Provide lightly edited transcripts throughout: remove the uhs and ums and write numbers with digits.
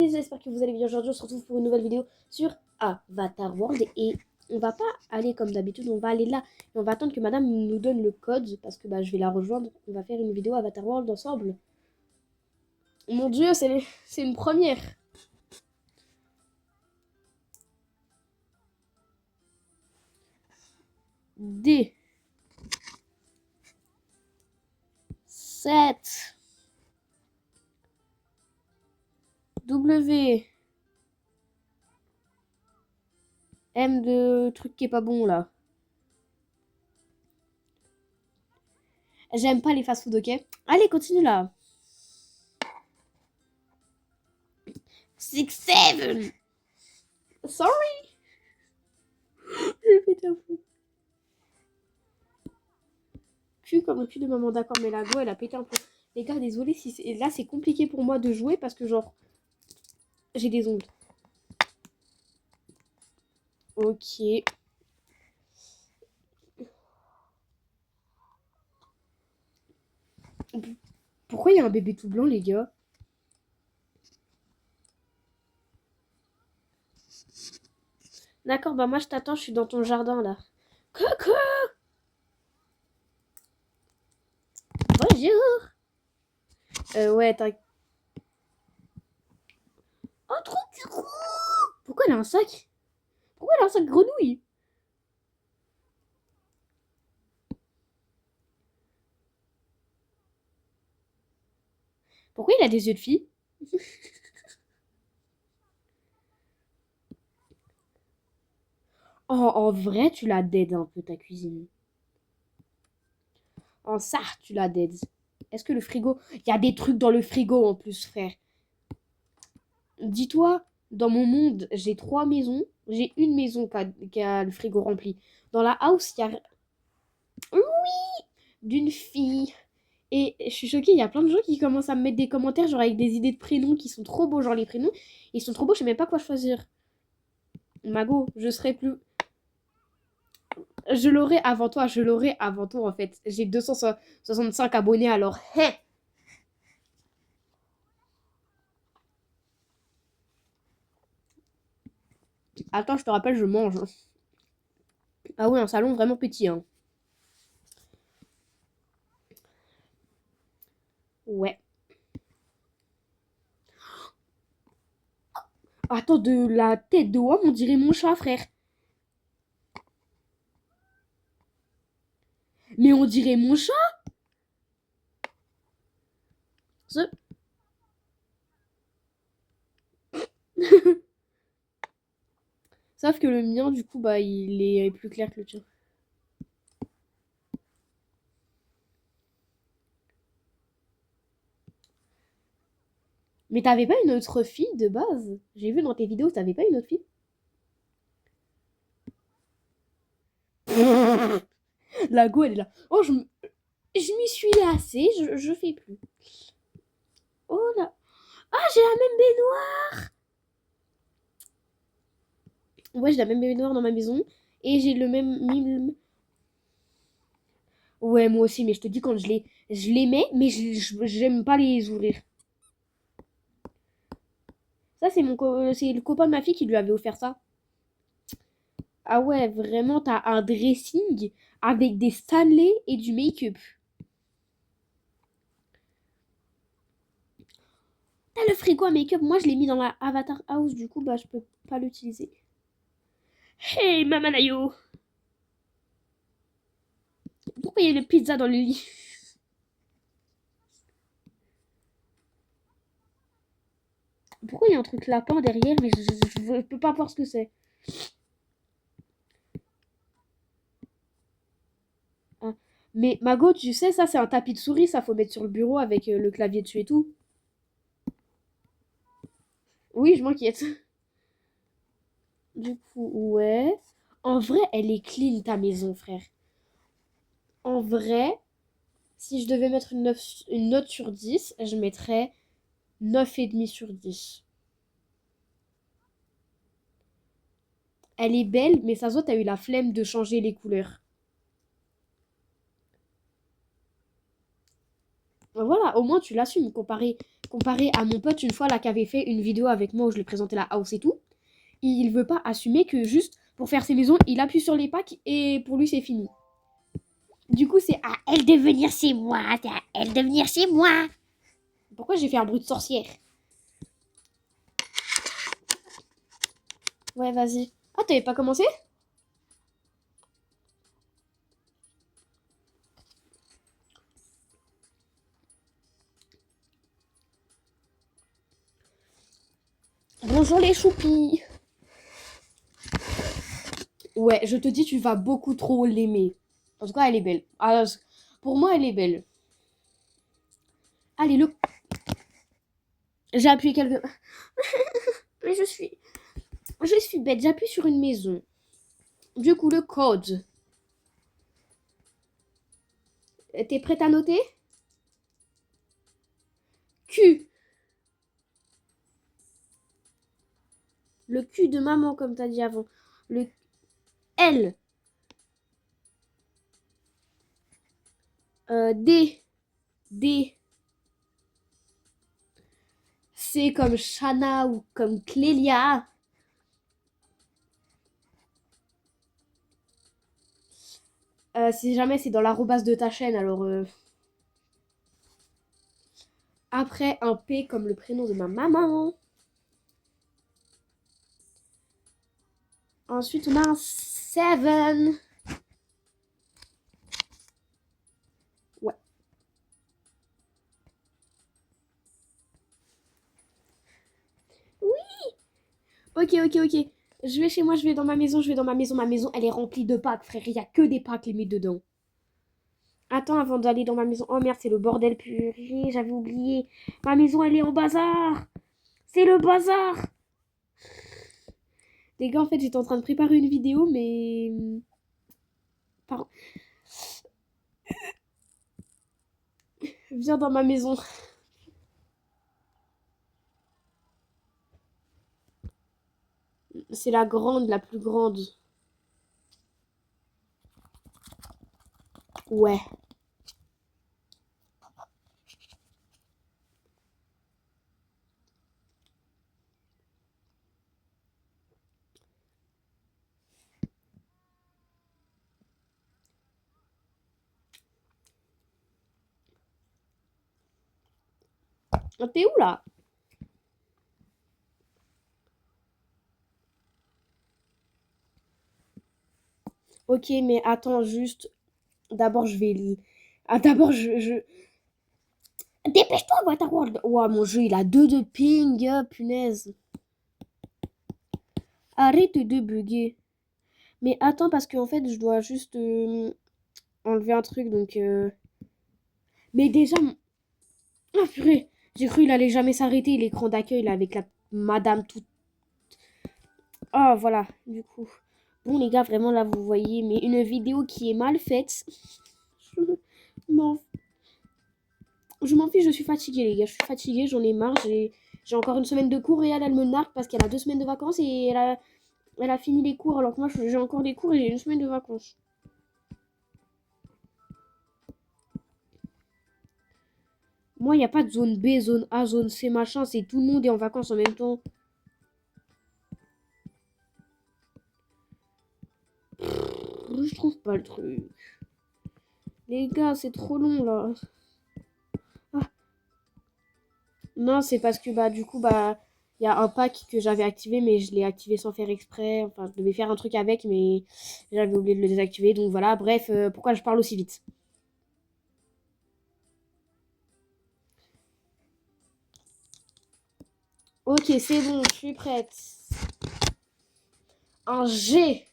J'espère que vous allez bien. Aujourd'hui on se retrouve pour une nouvelle vidéo sur Avatar World. Et on va pas aller comme d'habitude, on va aller là. Et on va attendre que madame nous donne le code. Parce que je vais la rejoindre. On va faire une vidéo Avatar World ensemble. Mon dieu, c'est une première. D 7 W M de truc qui est pas bon là. J'aime pas les fast-food, ok? Allez, continue là. 6, 7. Sorry. J'ai pété un plomb. Cul comme le cul de maman, d'accord, mais la go, elle a pété un plomb. Les gars, désolé si là c'est compliqué pour moi de jouer parce que genre j'ai des ongles. Ok. Pourquoi il y a un bébé tout blanc, les gars? D'accord, bah moi je t'attends, je suis dans ton jardin là. Coucou! Bonjour! Ouais, t'as... Oh, trop cute! Pourquoi elle a un sac? Pourquoi elle a un sac grenouille? Pourquoi il a des yeux de fille? Oh, en vrai, tu la dead un peu ta cuisine. En ça, tu la dead. Est-ce que le frigo... Il y a des trucs dans le frigo en plus, frère. Dis-toi, dans mon monde, j'ai 3 maisons. J'ai une maison qui a le frigo rempli. Dans la house, il y a... Oui! D'une fille. Et je suis choquée, il y a plein de gens qui commencent à me mettre des commentaires, genre avec des idées de prénoms qui sont trop beaux. Genre les prénoms, ils sont trop beaux, je sais même pas quoi choisir. Mago, je serai plus... Je l'aurai avant toi, en fait. J'ai 265 abonnés alors. Hein. Attends, je te rappelle, je mange. Ah oui, un salon vraiment petit. Hein. Ouais. Attends, de la tête de homme, on dirait mon chat, frère. Mais on dirait mon chat. Ce- Sauf que le mien, du coup, il est plus clair que le tien. Mais t'avais pas une autre fille de base? J'ai vu dans tes vidéos, t'avais pas une autre fille? La go, elle est là. Oh, je m'y suis lassée, je fais plus. Oh là. Ah, j'ai la même baignoire. Ouais, j'ai la même baignoire dans ma maison. Et j'ai le même... Ouais, moi aussi, mais je te dis, quand je les mets, mais j'aime pas les ouvrir. Ça, c'est le copain de ma fille qui lui avait offert ça. Ah ouais, vraiment, t'as un dressing avec des Stanley et du make-up. T'as le frigo à make-up. Moi, je l'ai mis dans la Avatar House. Du coup, je peux pas l'utiliser. Hey, Mamanayo. Pourquoi il y a une pizza dans le lit? Pourquoi il y a un truc lapin derrière, mais je peux pas voir ce que c'est. Ah. Mais Mago, tu sais, ça, c'est un tapis de souris. Ça, faut mettre sur le bureau avec le clavier dessus et tout. Oui, je m'inquiète. Du coup, ouais. En vrai, elle est clean, ta maison, frère. En vrai, si je devais mettre une note sur 10, je mettrais 9,5 sur 10. Elle est belle, mais ça se voit, t'as eu la flemme de changer les couleurs. Voilà, au moins tu l'assumes. comparé à mon pote une fois là qui avait fait une vidéo avec moi où je lui présentais la house et tout. Il veut pas assumer que juste pour faire ses maisons, il appuie sur les packs et pour lui c'est fini. Du coup, c'est à elle de venir chez moi, c'est à elle de venir chez moi. Pourquoi j'ai fait un bruit de sorcière? Ouais, vas-y. Ah, t'avais pas commencé? Bonjour les choupis. Ouais, je te dis, tu vas beaucoup trop l'aimer. En tout cas, elle est belle. Ah, pour moi, elle est belle. Allez, le... J'ai appuyé quelque... Mais Je suis bête, j'appuie sur une maison. Du coup, le code. T'es prête à noter? Q. Le Q de maman, comme t'as dit avant. Le L. D. D. C comme Shana ou comme Clélia. Si jamais c'est dans l'arrobase de ta chaîne, alors... Après, un P comme le prénom de ma maman. Ensuite, on a un 7. Ouais. Oui. Ok, ok, ok. Je vais chez moi, je vais dans ma maison, je vais dans ma maison. Ma maison, elle est remplie de packs, frère. Il n'y a que des packs les mis dedans. Attends, avant d'aller dans ma maison. Oh merde, c'est le bordel purée, j'avais oublié. Ma maison, elle est en bazar. C'est le bazar. Les gars, en fait, j'étais en train de préparer une vidéo, mais... Pardon. Viens dans ma maison. C'est la grande, la plus grande. Ouais. T'es où, là? Ok, mais attends, juste... D'abord, je vais... Ah, d'abord, Dépêche-toi, Waterworld. Ouah, mon jeu, il a 2 de ping, punaise. Arrête de bugger. Mais attends, parce qu'en fait, je dois juste enlever un truc, donc... Mais déjà... Ah, purée. J'ai cru qu'il allait jamais s'arrêter, l'écran d'accueil, là, avec la madame toute... Ah, voilà, du coup. Bon, les gars, vraiment, là, vous voyez, mais une vidéo qui est mal faite. Je m'en je m'en fiche, je suis fatiguée, les gars. Je suis fatiguée, j'en ai marre. J'ai encore une semaine de cours et elle me nargue parce qu'elle a 2 semaines de vacances et elle a fini les cours alors que moi, j'ai encore des cours et j'ai une semaine de vacances. Moi, il n'y a pas de zone B, zone A, zone C, machin. C'est tout le monde est en vacances en même temps. Je trouve pas le truc. Les gars, c'est trop long, là. Ah. Non, c'est parce que, bah, du coup, bah, il y a un pack que j'avais activé, mais je l'ai activé sans faire exprès. Enfin, je devais faire un truc avec, mais j'avais oublié de le désactiver. Donc voilà, bref, pourquoi je parle aussi vite? Ok, c'est bon, je suis prête. Un G.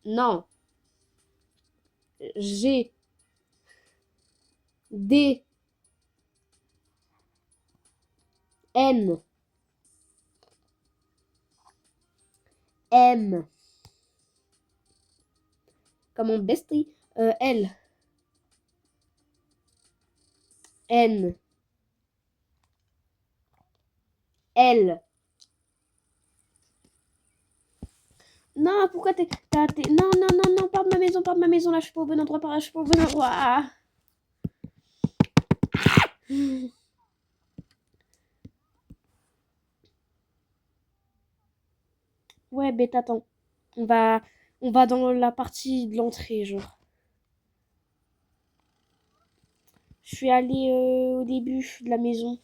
Non. G. D. N. M. Comme mon bestie. L. N. L. Non, pourquoi Non, non, non, non, pars de ma maison, là, je suis pas au bon endroit, par là, je suis pas au bon endroit. Ah. Ouais, bête, attends. On va, on va dans la partie de l'entrée, genre. Je suis allée au début de la maison.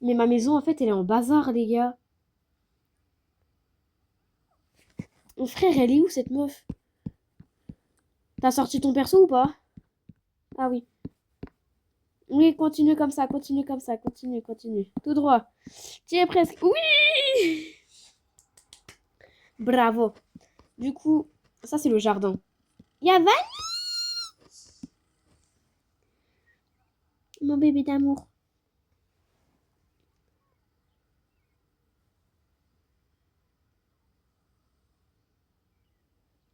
Mais ma maison, en fait, elle est en bazar, les gars. Mon frère, elle est où, cette meuf? T'as sorti ton perso ou pas? Ah oui. Oui, continue comme ça, continue comme ça, continue, continue. Tout droit. Tu es presque. Oui! Bravo. Du coup, ça, c'est le jardin. Y'a Van, mon bébé d'amour.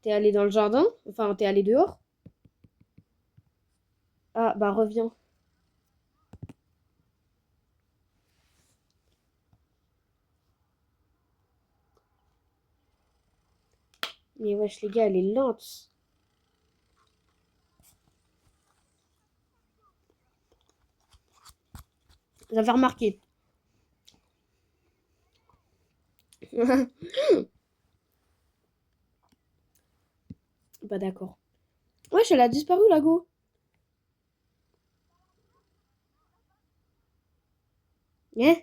T'es allé dans le jardin? Enfin, t'es allé dehors? Ah, bah reviens. Mais wesh, les gars, elle est lente. J'avais remarqué. Bah d'accord. Wesh, elle a disparu, la go. Hein?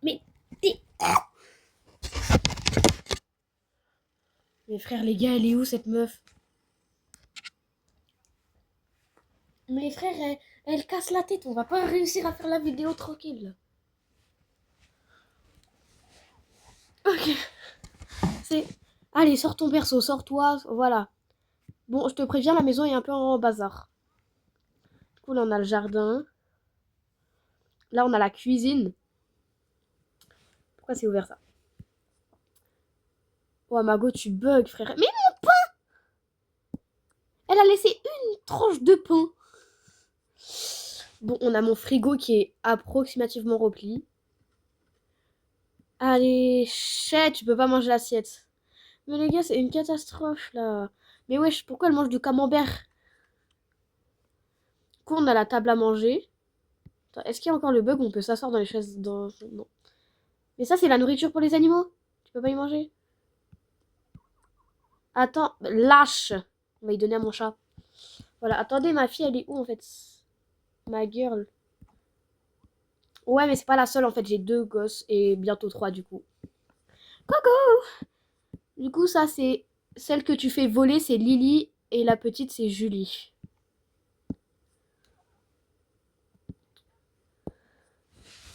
Mais t'es... Mes frères, les gars, elle est où, cette meuf? Mes frères, elle casse la tête. On va pas réussir à faire la vidéo tranquille. Ok. C'est... Allez, sors ton perso, sors-toi. Voilà. Bon, je te préviens, la maison est un peu en bazar. Du coup, là, on a le jardin. Là, on a la cuisine. Pourquoi c'est ouvert, ça? Oh, Mago, tu bugs, frère. Mais elle a laissé une tranche de pain. Bon, on a mon frigo qui est approximativement rempli. Allez, chais, tu peux pas manger l'assiette. Mais les gars, c'est une catastrophe, là. Mais wesh, pourquoi elle mange du camembert? Du coup, on a la table à manger. Attends, est-ce qu'il y a encore le bug où on peut s'asseoir dans les chaises dans... Non. Mais ça, c'est la nourriture pour les animaux. Tu peux pas y manger. Attends, lâche. On va y donner à mon chat. Voilà, attendez, ma fille, elle est où, en fait? Ma girl. Ouais, mais c'est pas la seule, en fait. J'ai 2 gosses et bientôt 3, du coup. Coucou! Du coup, ça, c'est... Celle que tu fais voler, c'est Lily. Et la petite, c'est Julie.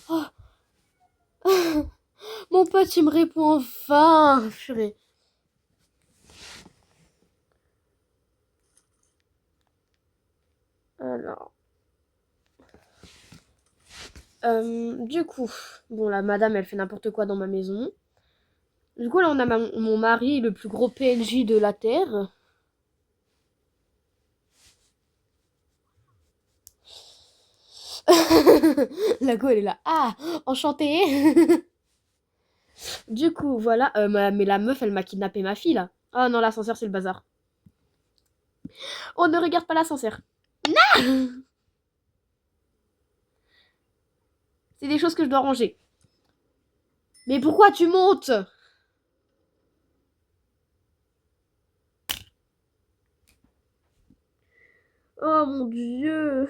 Oh. Mon pote, il me répond enfin. Purée. Alors. Du coup, bon, la madame, elle fait n'importe quoi dans ma maison. Du coup, là, on a mon mari, le plus gros PNJ de la Terre. La go, elle est là. Ah, enchantée. Du coup, voilà. Mais la meuf, elle m'a kidnappé ma fille, là. Ah non, l'ascenseur, c'est le bazar. On ne regarde pas l'ascenseur. C'est des choses que je dois ranger. Mais pourquoi tu montes? Oh mon dieu.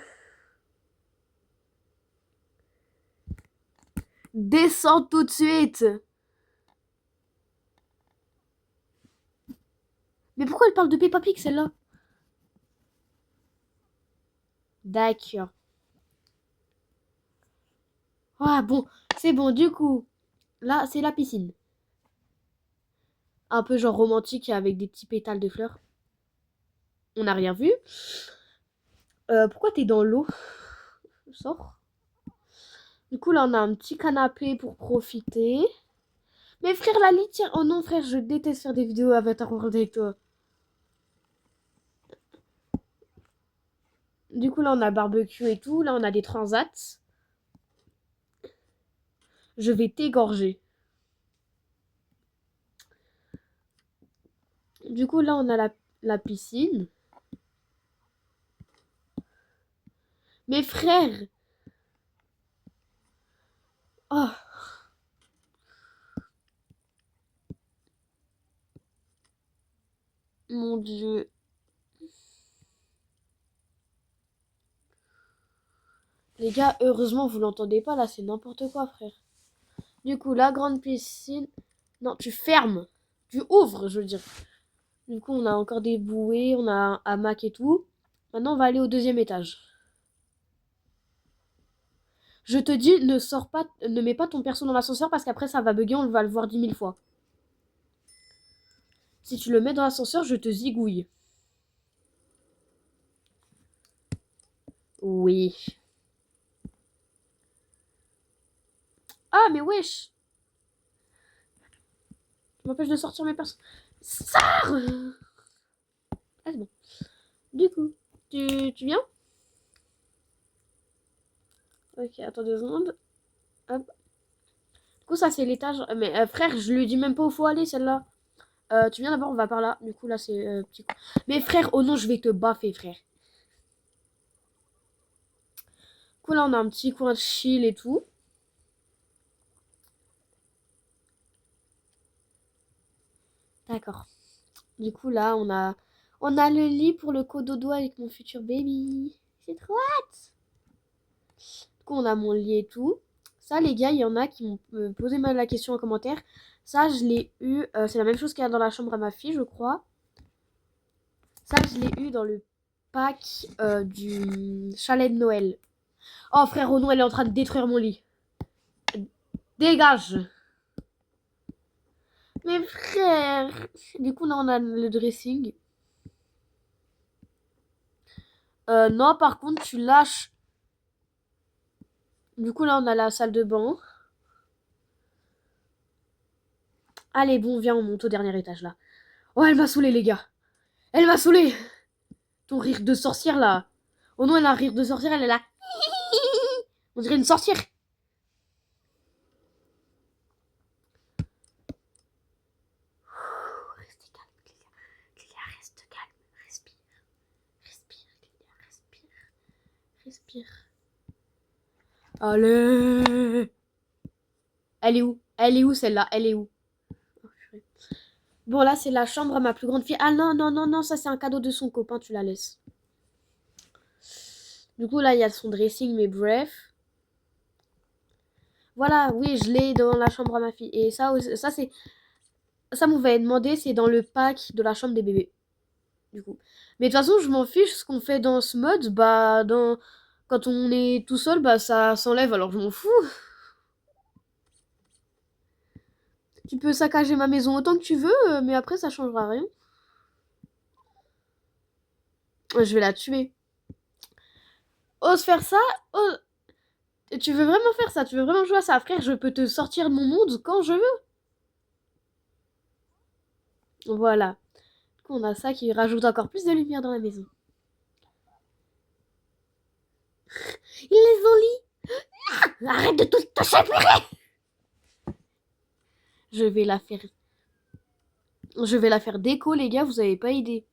Descends tout de suite. Mais pourquoi elle parle de Peppa Pig, celle-là? D'accord. Ah bon, c'est bon, du coup. Là, c'est la piscine. Un peu genre romantique avec des petits pétales de fleurs. On n'a rien vu. Pourquoi t'es dans l'eau? Sors. Du coup, là, on a un petit canapé pour profiter. Mais frère, la litière. Oh non, frère, je déteste faire des vidéos Avatar World avec toi. Du coup, là, on a barbecue et tout. Là, on a des transats. Je vais t'égorger. Du coup, là, on a la piscine. Mes frères. Oh. Mon Dieu. Les gars, heureusement, vous l'entendez pas, là, c'est n'importe quoi, frère. Du coup, la grande piscine... Non, tu fermes. Tu ouvres, je veux dire. Du coup, on a encore des bouées, on a un hamac et tout. Maintenant, on va aller au 2e étage. Je te dis, ne sors pas, ne mets pas ton perso dans l'ascenseur parce qu'après, ça va bugger, on va le voir 10 000 fois. Si tu le mets dans l'ascenseur, je te zigouille. Oui. Ah, mais wesh. Tu m'empêches de sortir mes persos. Sors. Ah, c'est bon. Du coup, tu viens? Ok, attends 2 secondes. Hop. Du coup, ça, c'est l'étage. Mais frère, je lui dis même pas où faut aller, celle-là. Tu viens d'abord, on va par là. Du coup, là, c'est petit. Mais frère, oh non, je vais te baffer, frère. Du coup, là, on a un petit coin de chill et tout. D'accord. Du coup, là, on a le lit pour le cododo avec mon futur baby. C'est trop hâte. Du coup, on a mon lit et tout. Ça, les gars, il y en a qui m'ont posé mal la question en commentaire. Ça, je l'ai eu. C'est la même chose qu'il y a dans la chambre à ma fille, je crois. Ça, je l'ai eu dans le pack du chalet de Noël. Oh, frère, Renaud, elle est en train de détruire mon lit. Dégage. Mais frère. Du coup, là, on a le dressing. Non, par contre, tu lâches. Du coup, là, on a la salle de bain. Allez, bon, viens, on monte au dernier étage, là. Oh, elle m'a saoulé, les gars. Elle m'a saoulé. Ton rire de sorcière, là. Oh non, elle a un rire de sorcière, elle est là. On dirait une sorcière. Restez calme, Clélia. Clélia, reste calme. Respire. Respire, Clélia, respire. Respire. Allez. Elle est où? Elle est où, celle-là? Elle est où? Bon, là, c'est la chambre à ma plus grande fille. Ah non, non, non, non, ça, c'est un cadeau de son copain, tu la laisses. Du coup, là, il y a son dressing, mais bref. Voilà, oui, je l'ai dans la chambre à ma fille. Et ça, c'est... Ça m'avait demandé, c'est dans le pack de la chambre des bébés. Du coup. Mais de toute façon, je m'en fiche. Ce qu'on fait dans ce mode, bah, quand on est tout seul, bah, ça s'enlève, alors je m'en fous. Tu peux saccager ma maison autant que tu veux, mais après, ça changera rien. Je vais la tuer. Ose faire ça? Tu veux vraiment faire ça? Tu veux vraiment jouer à ça? Frère, je peux te sortir de mon monde quand je veux. Voilà. Du coup, on a ça qui rajoute encore plus de lumière dans la maison. Ils les ont lit. Arrête de tout toucher, purée. Je vais la faire déco, les gars, vous avez pas idée.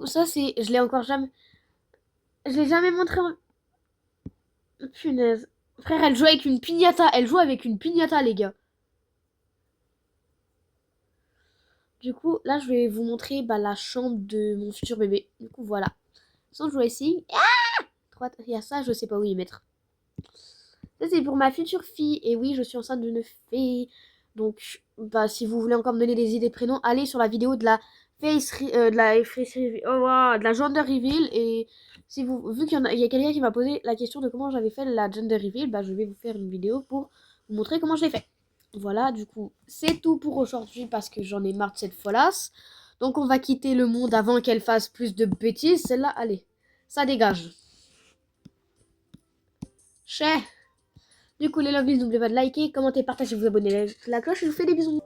Ça, c'est... Je l'ai encore jamais... Je l'ai jamais montré en... Punaise. Frère, elle joue avec une piñata. Elle joue avec une piñata, les gars. Du coup, là, je vais vous montrer bah, la chambre de mon futur bébé. Du coup, voilà. Sans jouer ici. Ah, il y a ça, je sais pas où y mettre. Ça, c'est pour ma future fille. Et oui, je suis enceinte d'une fille. Donc, bah, si vous voulez encore me donner des idées de prénoms, allez sur la vidéo de la de la gender reveal. Et si vous, vu qu'il y a quelqu'un qui m'a posé la question de comment j'avais fait la gender reveal, bah, je vais vous faire une vidéo pour vous montrer comment je l'ai fait. Voilà, du coup, c'est tout pour aujourd'hui parce que j'en ai marre de cette folasse. Donc, on va quitter le monde avant qu'elle fasse plus de bêtises. Celle-là, allez, ça dégage. Chez. Du coup, les lovelies, n'oubliez pas de liker, commenter, partager, vous abonner, la cloche. Je vous fais des bisous.